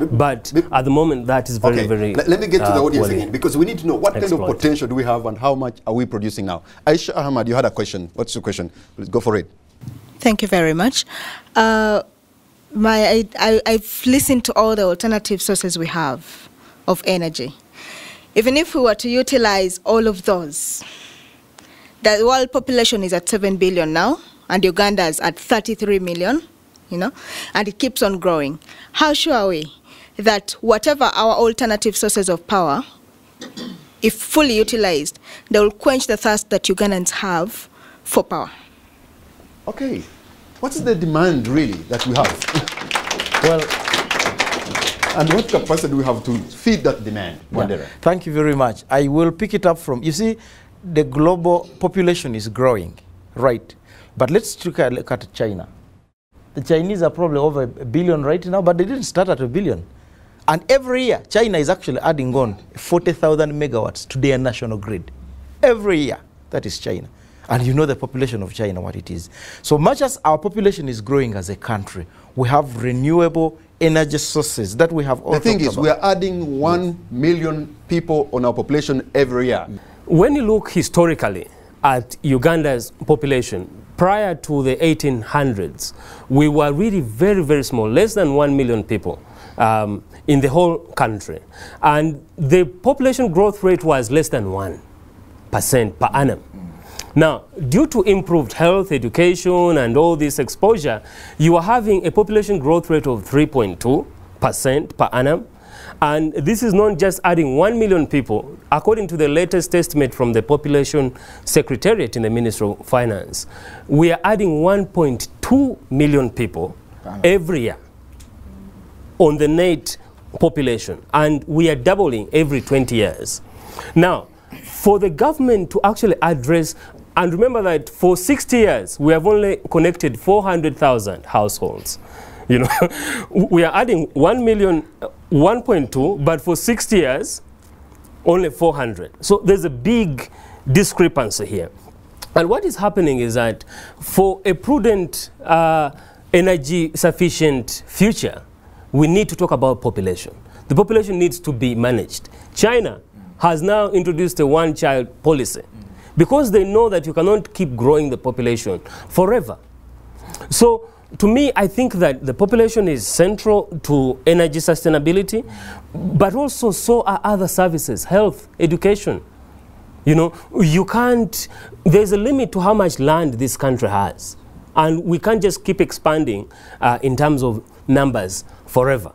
But at the moment, that is very, very... Let me get to the audience again, because we need to know what kind of potential do we have and how much are we producing now. Aisha Ahmad, you had a question. What's your question? Please go for it. Thank you very much. I've listened to all the alternative sources we have of energy. Even if we were to utilize all of those, the world population is at 7 billion now, and Uganda is at 33 million, you know, and it keeps on growing. How sure are we that whatever our alternative sources of power, if fully utilized, they will quench the thirst that Ugandans have for power? Okay. What's the demand really that we have? Well, and what capacity do we have to feed that demand? Yeah. Thank you very much. I will pick it up from, you see, the global population is growing, right? But let's look at China. The Chinese are probably over 1 billion right now, but they didn't start at 1 billion. And every year, China is actually adding on 40,000 megawatts to their national grid. Every year, that is China. And you know the population of China, what it is. So much as our population is growing as a country, we have renewable energy sources that we have all. The thing is, we are adding 1 million people on our population every year. When you look historically at Uganda's population, prior to the 1800s, we were really very, very small, less than 1 million people in the whole country. And the population growth rate was less than 1% per annum. Now, due to improved health, education, and all this exposure, you are having a population growth rate of 3.2% per annum. And this is not just adding 1 million people. According to the latest estimate from the Population Secretariat in the Ministry of Finance, we are adding 1.2 million people every year on the net population. And we are doubling every 20 years. Now, for the government to actually address, and remember that for 60 years, we have only connected 400,000 households. You know, we are adding 1 million, 1.2, but for 60 years, only 400. So there's a big discrepancy here. And what is happening is that for a prudent, energy sufficient future, we need to talk about population. The population needs to be managed. China has now introduced a one-child policy because they know that you cannot keep growing the population forever. So to me, I think that the population is central to energy sustainability, but also so are other services, health, education. You know, you can't, there's a limit to how much land this country has. And we can't just keep expanding in terms of numbers forever.